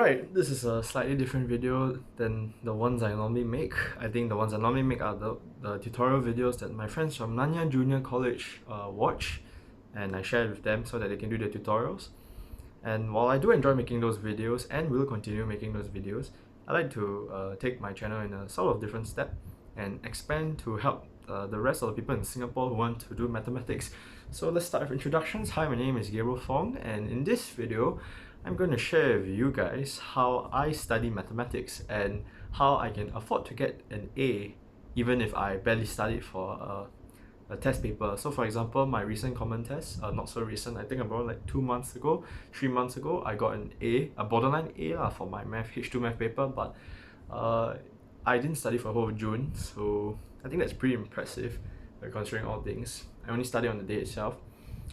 Alright, this is a slightly different video than the ones I normally make. I think the ones I normally make are the tutorial videos that my friends from Nanyang Junior College watch, and I share with them so that they can do their tutorials. And while I do enjoy making those videos and will continue making those videos, I like to take my channel in a sort of different step and expand to help the rest of the people in Singapore who want to do mathematics. So let's start with introductions. Hi, my name is Gabriel Fong, and in this video, I'm going to share with you guys how I study mathematics and how I can afford to get an A even if I barely studied for a test paper. So for example, my recent common test, not so recent, I think about like 2 months ago, 3 months ago, I got an A, a borderline A for my H2 math paper, but I didn't study for the whole of June, so I think that's pretty impressive considering all things. I only studied on the day itself.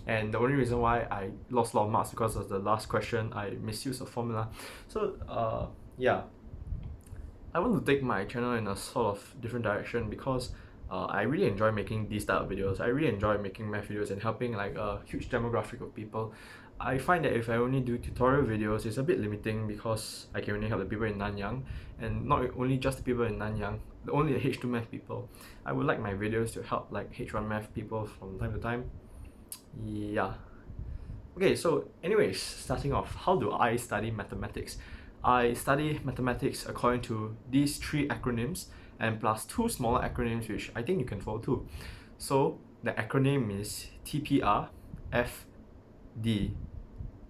And the only reason why I lost a lot of marks because of the last question, I misused a formula. So yeah, I want to take my channel in a sort of different direction because I really enjoy making these type of videos. I really enjoy making math videos and helping like a huge demographic of people. I find that if I only do tutorial videos, it's a bit limiting because I can only help the people in Nanyang, and not only just the people in Nanyang, only the H2 math people. I would like my videos to help like H1 math people from time to time. Yeah. Okay, so anyways, starting off, how do I study mathematics? I study mathematics according to these three acronyms and plus two smaller acronyms which I think you can follow too. So the acronym is TPR FD.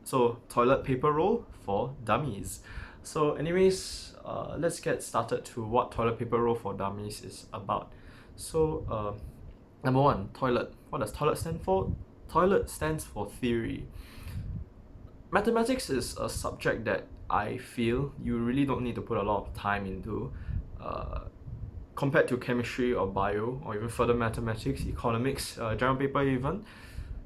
So toilet paper roll for dummies. So anyways, let's get started to what toilet paper roll for dummies is about. So number one, toilet. What does toilet stand for? Toilet stands for theory. Mathematics is a subject that I feel you really don't need to put a lot of time into compared to chemistry or bio or even further mathematics, economics, general paper even.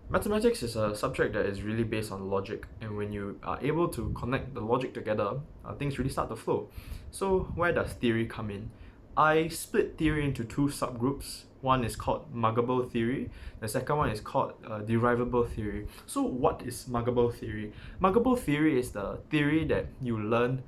Mathematics is a subject that is really based on logic, and when you are able to connect the logic together, things really start to flow. So where does theory come in? I split theory into two subgroups. One is called muggable theory. The second one is called derivable theory. So what is muggable theory? Muggable theory is the theory that you learn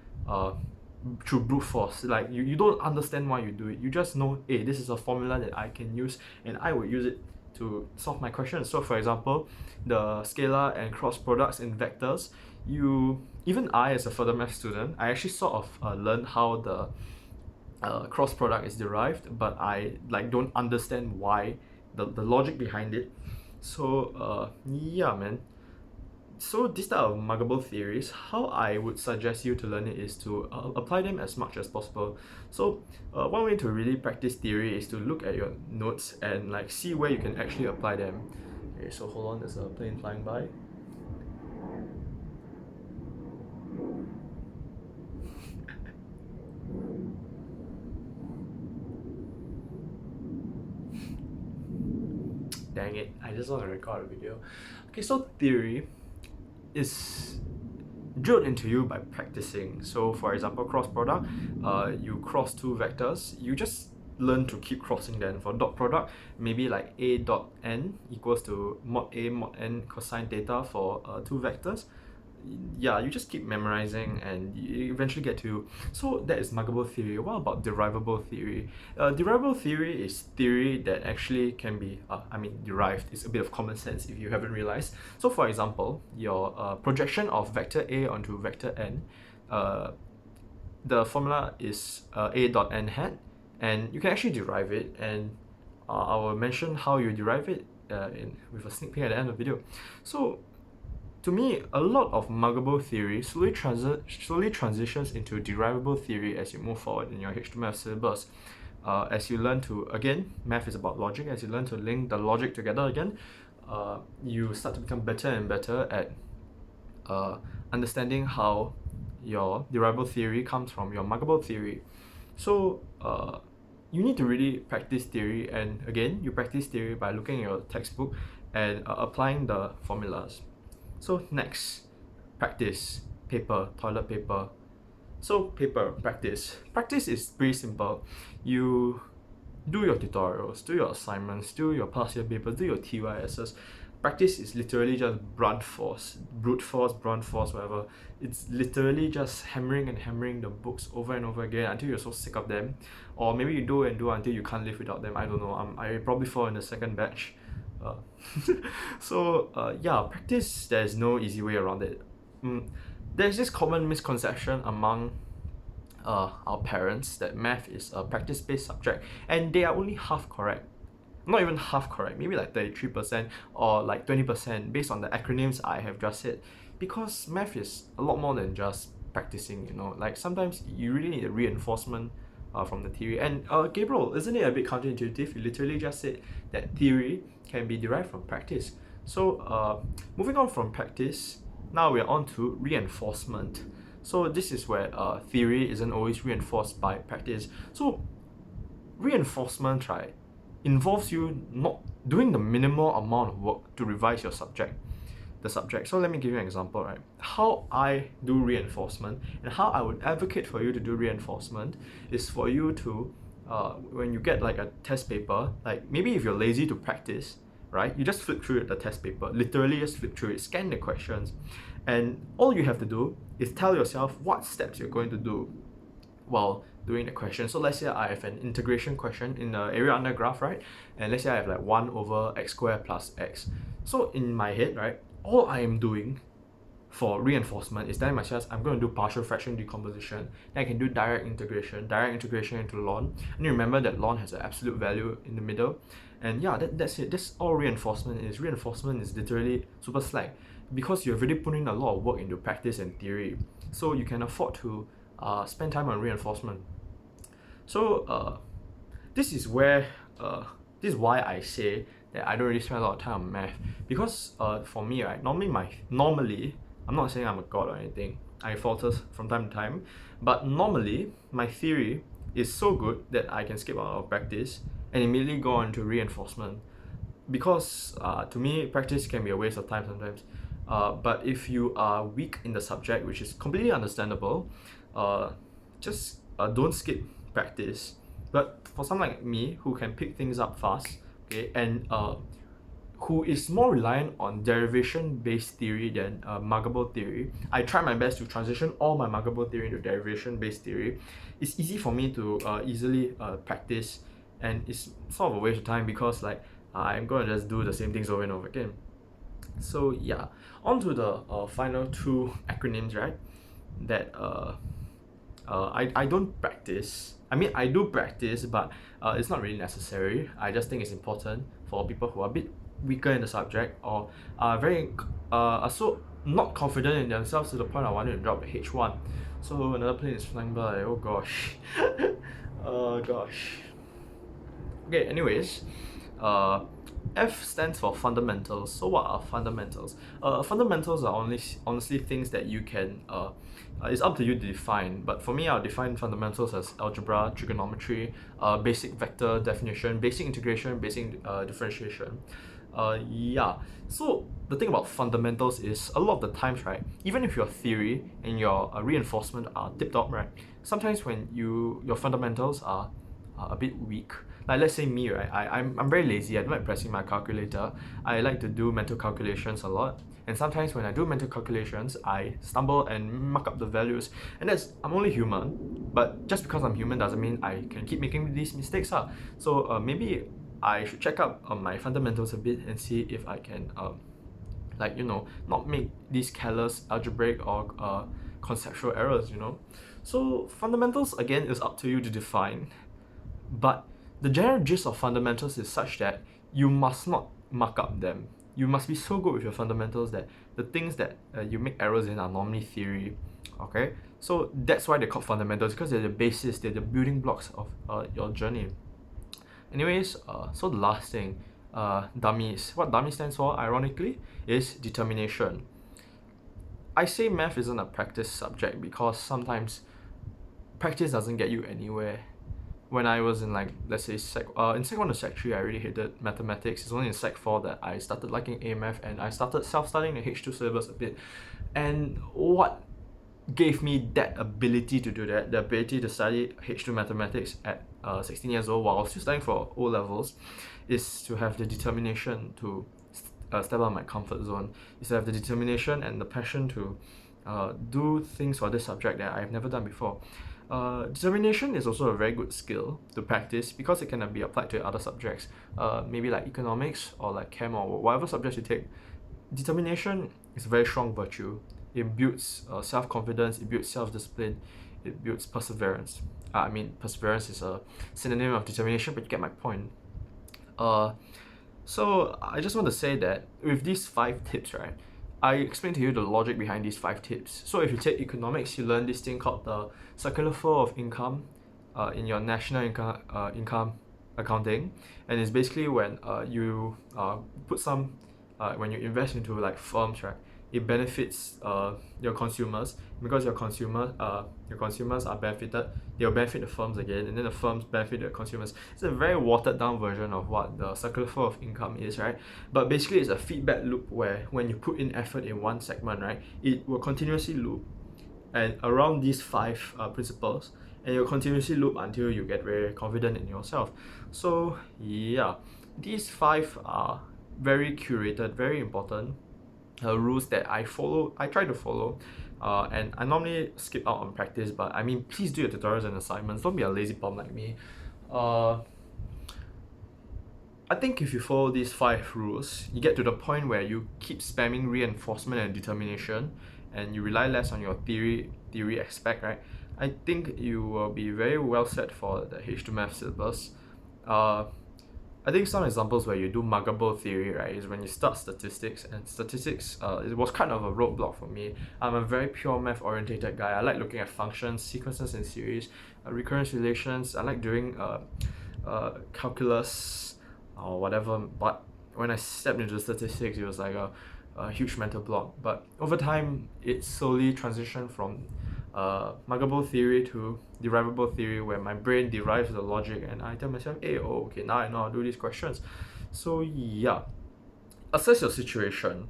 through brute force. Like you don't understand why you do it. You just know, hey, this is a formula that I can use and I would use it to solve my question. So for example, the scalar and cross products in vectors, even I as a further math student, I actually sort of learned how the cross product is derived, but I like don't understand why the logic behind it. So yeah, man. So this type of muggable theories, how I would suggest you to learn it is to apply them as much as possible. So one way to really practice theory is to look at your notes and like see where you can actually apply them. Okay, so hold on, there's a plane flying by. Dang it, I just want to record a video. Okay, so theory is drilled into you by practicing. So for example, cross product, you cross two vectors, you just learn to keep crossing them. For dot product, maybe like a dot n equals to mod a mod n cosine theta for two vectors. Yeah, you just keep memorizing and you eventually get to. So that is muggable theory. What about derivable theory? Derivable theory is theory that actually can be derived. It's a bit of common sense if you haven't realized. So for example, your projection of vector a onto vector n, the formula is a dot n hat, and you can actually derive it, and I will mention how you derive it with a sneak peek at the end of the video. So to me, a lot of muggable theory slowly transitions into derivable theory as you move forward in your H2 math syllabus. As you learn to, again, math is about logic, as you learn to link the logic together again, you start to become better and better at understanding how your derivable theory comes from your muggable theory. So you need to really practice theory, and again, you practice theory by looking at your textbook and applying the formulas. So next, practice, paper, toilet paper. So paper, practice. Practice is pretty simple. You do your tutorials, do your assignments, do your past year papers, do your TYSs. practice is literally just brute force, whatever. It's literally just hammering and hammering the books over and over again until you're so sick of them, or maybe you do and do until you can't live without them. I don't know. I probably fall in the second batch. Uh, yeah, practice. There's no easy way around it. There's this common misconception among our parents that math is a practice-based subject, and they are only half correct. Not even half correct, maybe like 33% or like 20% based on the acronyms I have just said. Because math is a lot more than just practicing, you know. Like sometimes you really need a reinforcement from the theory. And Gabriel, isn't it a bit counterintuitive? You literally just said that theory can be derived from practice. So moving on from practice, now we're on to reinforcement. So this is where theory isn't always reinforced by practice. So reinforcement, right, involves you not doing the minimal amount of work to revise the subject. So let me give you an example, right? How I do reinforcement and how I would advocate for you to do reinforcement is for you to, when you get like a test paper, like maybe if you're lazy to practice, right, you just flip through the test paper, literally just flip through it, scan the questions, and all you have to do is tell yourself what steps you're going to do while doing the question. So let's say I have an integration question in the area under graph, right? And let's say I have like 1 over x squared plus x. So in my head, right, all I am doing for reinforcement is telling myself I'm going to do partial fraction decomposition. Then I can do direct integration into ln. And you remember that ln has an absolute value in the middle. And yeah, that's it. That's all reinforcement is. Reinforcement is literally super slack because you've already put in a lot of work into practice and theory. So you can afford to spend time on reinforcement. So this is where this is why I say that I don't really spend a lot of time on math, because for me, right, normally I'm not saying I'm a god or anything, I falter from time to time, but normally my theory is so good that I can skip out of practice and immediately go on to reinforcement, because to me practice can be a waste of time sometimes. But if you are weak in the subject, which is completely understandable, just don't skip practice. But for someone like me who can pick things up fast, okay, and who is more reliant on derivation-based theory than muggable theory, I try my best to transition all my muggable theory into derivation-based theory. It's easy for me to easily practice, and it's sort of a waste of time because like I'm gonna just do the same things over and over again. So yeah, on to the final two acronyms, right, that I don't practice. I mean, I do practice, but it's not really necessary. I just think it's important for people who are a bit weaker in the subject or are so not confident in themselves to the point I wanted to drop the H1. So another plane is flying by. Oh gosh. Oh gosh. Okay, anyways, F stands for fundamentals. So what are fundamentals? Fundamentals are honestly things that you can it's up to you to define, but for me I'll define fundamentals as algebra, trigonometry, basic vector definition, basic integration, basic differentiation. Yeah, so the thing about fundamentals is a lot of the times, right, even if your theory and your reinforcement are tip-top, right, sometimes when your fundamentals are a bit weak, like let's say me, right, I'm very lazy. I don't like pressing my calculator. I like to do mental calculations a lot, and sometimes when I do mental calculations I stumble and muck up the values, and I'm only human, but just because I'm human doesn't mean I can keep making these mistakes. So maybe I should check up on my fundamentals a bit and see if I can like, you know, not make these careless algebraic or conceptual errors, you know. So fundamentals again is up to you to define, but the general gist of fundamentals is such that you must not muck up them. You must be so good with your fundamentals that the things that you make errors in are normally theory. Okay, so that's why they're called fundamentals, because they're the basis, they're the building blocks of your journey. Anyways, so the last thing, dummies. What dummy stands for, ironically, is determination. I say math isn't a practice subject because sometimes practice doesn't get you anywhere. When I was in, like, let's say in sec 1 to sec 3, I really hated mathematics. It's only in sec 4 that I started liking A math and I started self-studying the H2 syllabus a bit. And what gave me that ability to do that, the ability to study H2 mathematics at 16 years old while I was still studying for O levels, is to have the determination to step out of my comfort zone, is to have the determination and the passion to do things for this subject that I've never done before. Determination is also a very good skill to practice because it can be applied to other subjects, maybe like economics or like chem or whatever subjects you take. Determination is a very strong virtue. It builds self-confidence, it builds self-discipline, it builds perseverance. I mean, perseverance is a synonym of determination, but you get my point. Uh, so I just want to say that with these 5 tips, right, I explained to you the logic behind these 5 tips. So if you take economics, you learn this thing called the circular flow of income in your national income accounting, and it's basically when you put some when you invest into like firms, right, it benefits your consumers because your consumers are benefited, they'll benefit the firms again, and then the firms benefit the consumers. It's a very watered down version of what the circular flow of income is, right? But basically it's a feedback loop where when you put in effort in one segment, right, it will continuously loop and around these 5 principles, and you'll continuously loop until you get very confident in yourself. So yeah, these 5 are very curated, very important rules that I try to follow, and I normally skip out on practice, but I mean, please do your tutorials and assignments, don't be a lazy bum like me. I think if you follow these 5 rules, you get to the point where you keep spamming reinforcement and determination, and you rely less on your theory aspect, right? I think you will be very well set for the H2 math syllabus. I think some examples where you do muggable theory, right, is when you start statistics, and statistics, it was kind of a roadblock for me. I'm a very pure math orientated guy. I like looking at functions, sequences and series, recurrence relations. I like doing calculus or whatever, but when I stepped into statistics, it was like a huge mental block. But over time, it slowly transitioned from muggable theory to derivable theory, where my brain derives the logic and I tell myself, hey, oh, okay, now I know how to do these questions. So yeah, assess your situation.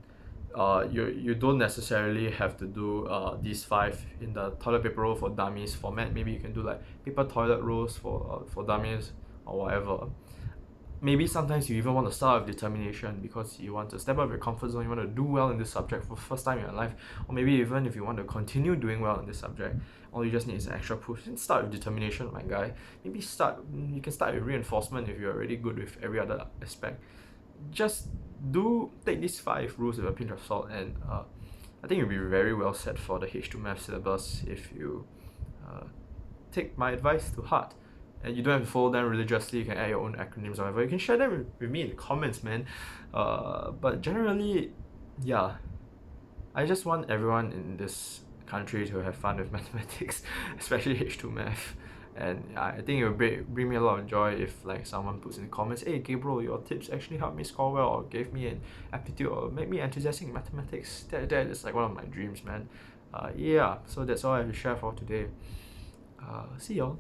You don't necessarily have to do these 5 in the toilet paper roll for dummies format. Maybe you can do like paper toilet rolls for dummies or whatever. Maybe sometimes you even want to start with determination because you want to step out of your comfort zone, you want to do well in this subject for the first time in your life, or maybe even if you want to continue doing well in this subject, all you just need is an extra push. Then start with determination, my guy. Maybe you can start with reinforcement if you're already good with every other aspect. Just take these 5 rules with a pinch of salt, and I think you'll be very well set for the H2 math syllabus if you take my advice to heart. And you don't have to follow them religiously. You can add your own acronyms or whatever. You can share them with me in the comments, man. But generally, yeah, I just want everyone in this country to have fun with mathematics, especially H2 math. And I think it will bring me a lot of joy if like someone puts in the comments, hey Gabriel, your tips actually helped me score well, or gave me an aptitude, or made me enthusiastic in mathematics. That is like one of my dreams, man. Yeah, so that's all I have to share for today. See y'all.